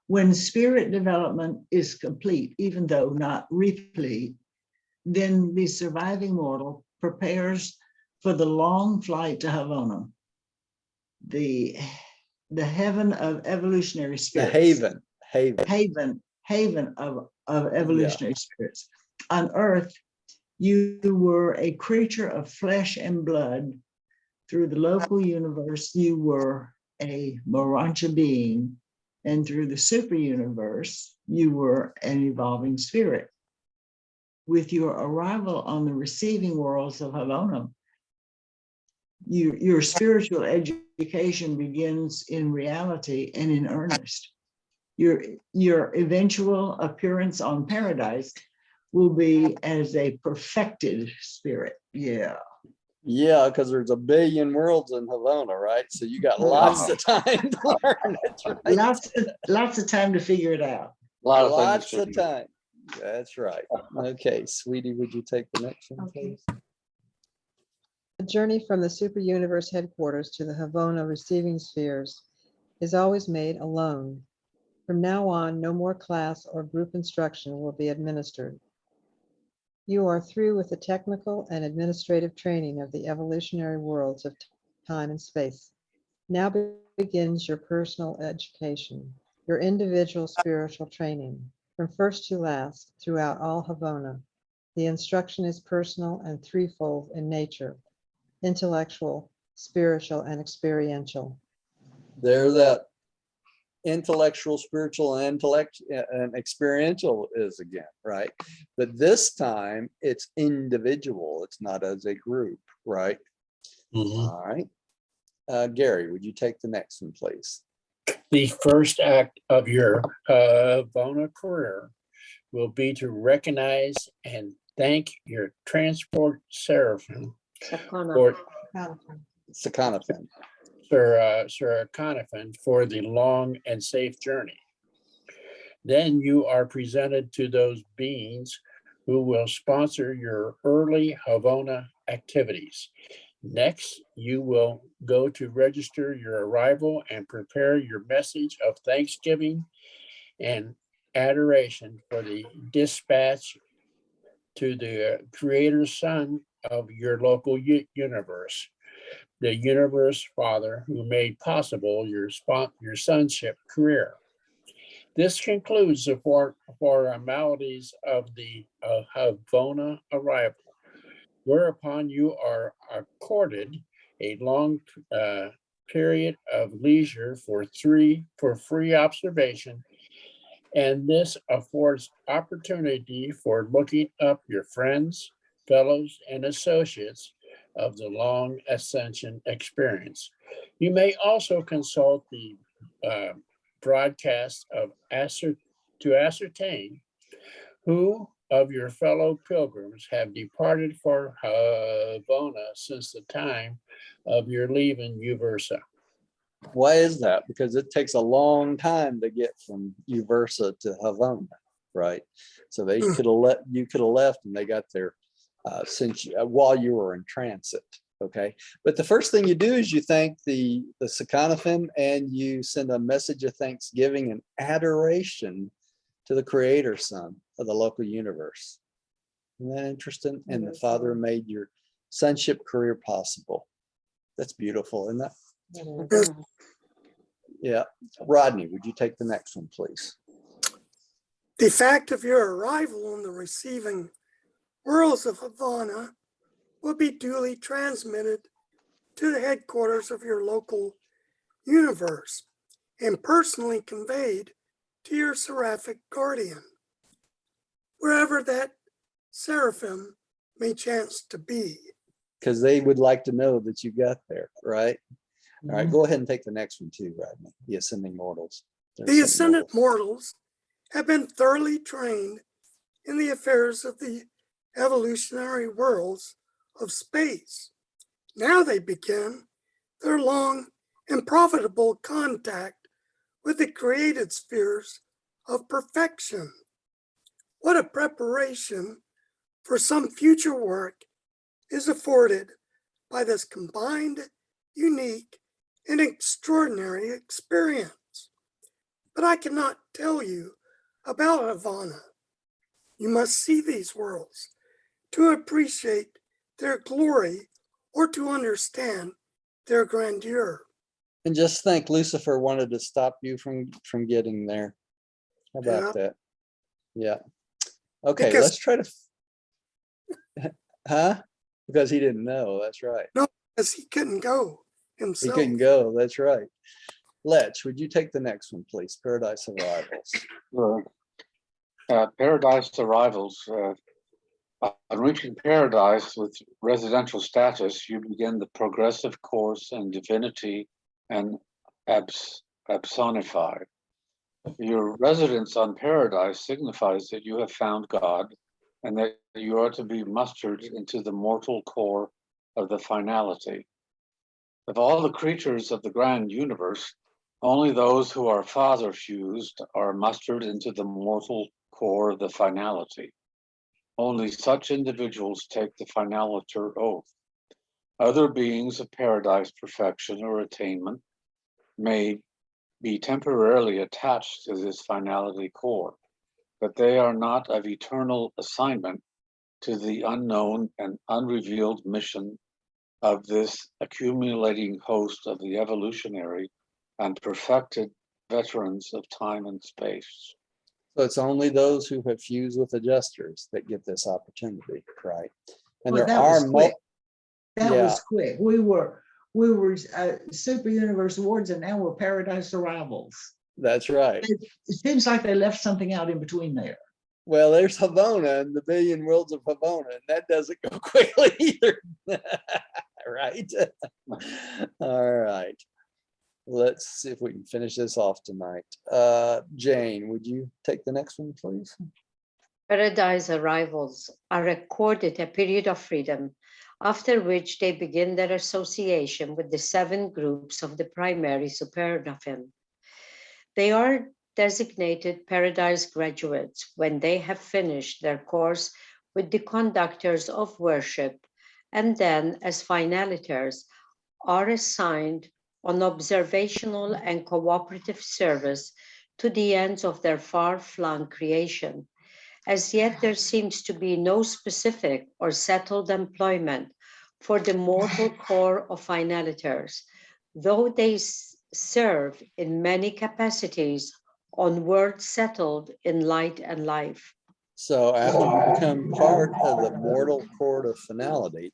When spirit development is complete, even though not replete, then the surviving mortal prepares for the long flight to Havona, the heaven of evolutionary The spirits. Haven of evolutionary spirits. On Earth, you were a creature of flesh and blood. Through the local universe, you were a Urantia being, and through the super universe, you were an evolving spirit. With your arrival on the receiving worlds of Havona, your spiritual education begins in reality and in earnest. Your eventual appearance on paradise will be as a perfected spirit. Yeah. Yeah, because there's a billion worlds in Havona, right? So you got lots of time to learn. That's right. Lots of time to figure it out. Lots of time. That's right. Okay, sweetie, would you take the next one, Okay. please? The journey from the super universe headquarters to the Havona receiving spheres is always made alone. From now on, no more class or group instruction will be administered. You are through with the technical and administrative training of the evolutionary worlds of time and space. Now begins your personal education, your individual spiritual training, from first to last, throughout all Havona. The instruction is personal and threefold in nature: intellectual, spiritual, and experiential. There that intellectual, spiritual, and experiential is again, right? But this time it's individual. It's not as a group, right? All right. Gary, would you take the next one, please? The first act of your Havona career will be to recognize and thank your transport seraphim for Sakanafin. Sir Conifan for the long and safe journey. Then you are presented to those beings who will sponsor your early Havona activities. Next, you will go to register your arrival and prepare your message of thanksgiving and adoration for the dispatch to the Creator's Son of your local universe, the universe father who made possible your sonship career. This concludes the formalities of the Havona arrival, whereupon you are accorded a long period of leisure for free observation, and this affords opportunity for looking up your friends, fellows, and associates of the long ascension experience. You may also consult the broadcast to ascertain who of your fellow pilgrims have departed for Havona since the time of your leaving Uversa. Why is that? Because it takes a long time to get from Uversa to Havona, right? So they could have left and they got there while you were in transit. Okay, but the first thing you do is you thank the Sakanafin and you send a message of thanksgiving and adoration to the Creator Son of the local universe. Isn't that interesting? And the Father made your sonship career possible. That's beautiful, isn't that? Yeah. Rodney, would you take the next one, please? The fact of your arrival on the receiving worlds of Havana will be duly transmitted to the headquarters of your local universe and personally conveyed to your seraphic guardian, wherever that seraphim may chance to be. Because they would like to know that you got there, right? All right, go ahead and take the next one too, Rodney. The ascending mortals. The ascendant mortals have been thoroughly trained in the affairs of the evolutionary worlds of space. Now they begin their long and profitable contact with the created spheres of perfection. What a preparation for some future work is afforded by this combined, unique, and extraordinary experience. But I cannot tell you about Havana. You must see these worlds to appreciate their glory or to understand their grandeur. And just think, Lucifer wanted to stop you from getting there. How about that? Yeah. Okay, Because- let's try to. Huh? Because he didn't know. That's right. No, because he couldn't go He himself. couldn't go. That's right. Letch, would you take the next one, please? Paradise Arrivals. Sure. Paradise arrivals. On reaching paradise with residential status, you begin the progressive course in divinity and absonify. Your residence on paradise signifies that you have found God and that you are to be mustered into the mortal core of the finality. Of all the creatures of the grand universe, only those who are father fused are mustered into the mortal core of the finality. Only such individuals take the finaliter oath. Other beings of paradise perfection or attainment may be temporarily attached to this finality core, but they are not of eternal assignment to the unknown and unrevealed mission of this accumulating host of the evolutionary and perfected veterans of time and space. So it's only those who have fused with adjusters that get this opportunity, right? And Well, there that was are quick. That Yeah. was quick. We were Super Universe Awards, and now we're Paradise Arrivals. That's right. It seems like they left something out in between there. Well, there's Havana and the billion worlds of Havana, and that doesn't go quickly either. Right? All right. Let's see if we can finish this off tonight. Jane, would you take the next one, please? Paradise arrivals are accorded a period of freedom, after which they begin their association with the 7 groups of the primary supernovae. They are designated Paradise graduates when they have finished their course with the conductors of worship, and then, as finaliters, are assigned on observational and cooperative service to the ends of their far-flung creation. As yet, there seems to be no specific or settled employment for the mortal core of finaliters, though they serve in many capacities on worlds settled in light and life. So after you become part of the mortal court of finality,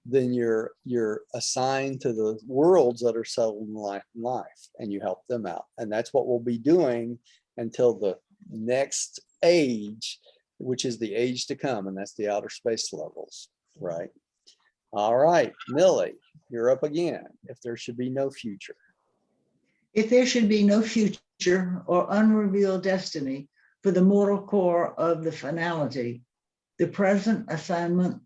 then you're assigned to the worlds that are settled in life, and you help them out. And that's what we'll be doing until the next age, which is the age to come, and that's the outer space levels, right? All right, Millie, you're up again. If there should be no future. If there should be no future or unrevealed destiny for the mortal core of the finality, the present assignment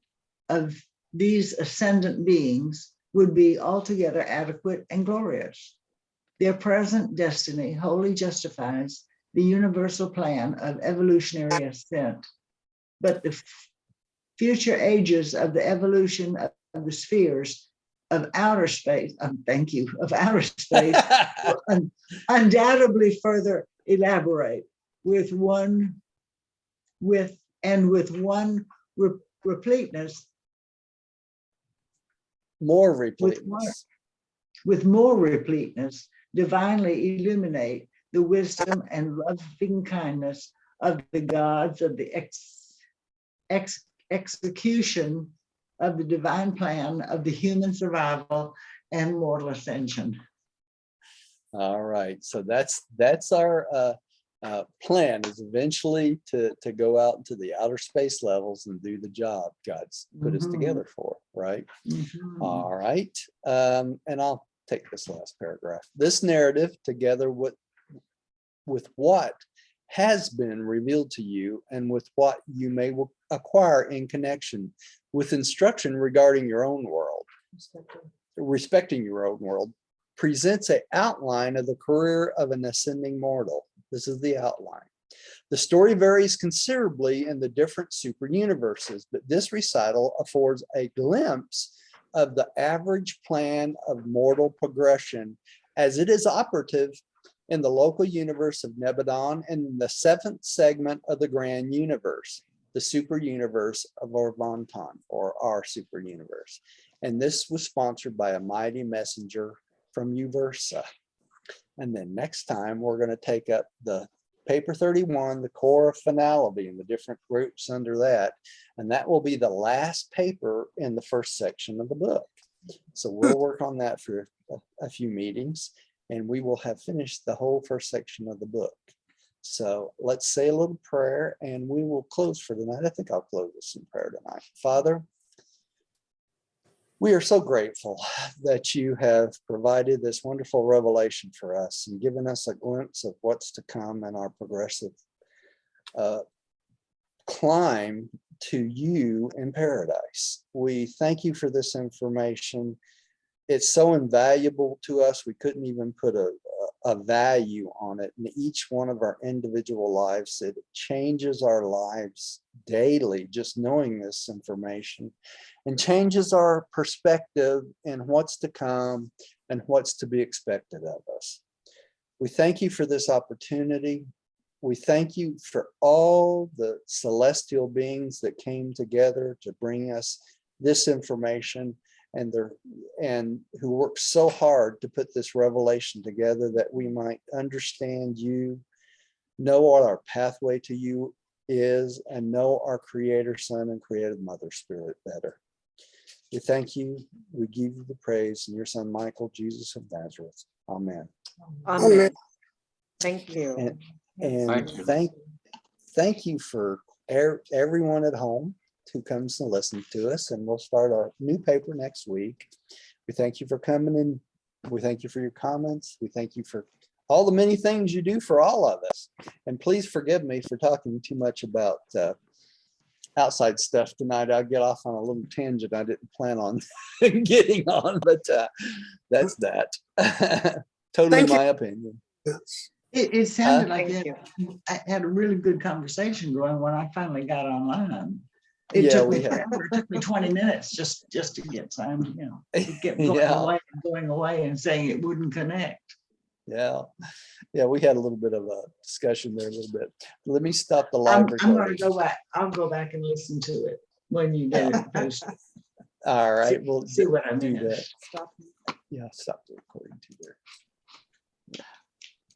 of these ascendant beings would be altogether adequate and glorious. Their present destiny wholly justifies the universal plan of evolutionary ascent, but the future ages of the evolution of the spheres of outer space, of outer space, undoubtedly further elaborate with one repleteness. More repleteness. With more repleteness, divinely illuminate the wisdom and loving kindness of the gods of the execution of the divine plan of the human survival and mortal ascension. All right, so that's our plan, is eventually to go out into the outer space levels and do the job God's put us together for, right? All right, and I'll take this last paragraph. This narrative, together with what has been revealed to you and with what you may acquire in connection with instruction regarding your own world, respecting your own world, presents an outline of the career of an ascending mortal. This is the outline. The story varies considerably in the different super universes, but this recital affords a glimpse of the average plan of mortal progression as it is operative in the local universe of Nebadon and in the seventh segment of the grand universe, the super universe of Orvanton, or our super universe. And this was sponsored by a mighty messenger from Uversa. And then next time we're going to take up the paper 31, the core of finality, and the different groups under that. And that will be the last paper in the first section of the book. So we'll work on that for a few meetings, and we will have finished the whole first section of the book. So let's say a little prayer and we will close for the night. I think I'll close with some prayer tonight. Father, we are so grateful that you have provided this wonderful revelation for us and given us a glimpse of what's to come in our progressive climb to you in paradise. We thank you for this information. It's so invaluable to us. We couldn't even put a value on it in each one of our individual lives. It changes our lives daily, just knowing this information, and changes our perspective in what's to come and what's to be expected of us. We thank you for this opportunity. We thank you for all the celestial beings that came together to bring us this information, and who worked so hard to put this revelation together that we might understand you, know what our pathway to you is, and know our Creator Son and Creative Mother Spirit better. We thank you. We give you the praise in your Son, Michael, Jesus of Nazareth. Amen. Amen. Thank you. And thank you for everyone at home who comes to listen to us, and we'll start our new paper next week. We thank you for coming in. We thank you for your comments. We thank you for all the many things you do for all of us. And please forgive me for talking too much about outside stuff tonight. I'll get off on a little tangent I didn't plan on getting on, but that's that. Totally my opinion. It sounded like Thank I had a really good conversation going when I finally got online. It Yeah, took me forever. It took me 20 minutes just to get time, it kept going away and saying it wouldn't connect. Yeah, we had a little bit of a discussion there a little bit. Let me stop the live recording. I'm going to go back. I'll go back and listen to it when you get it posted. All right, we'll see what I do mean. that. Yeah, stop.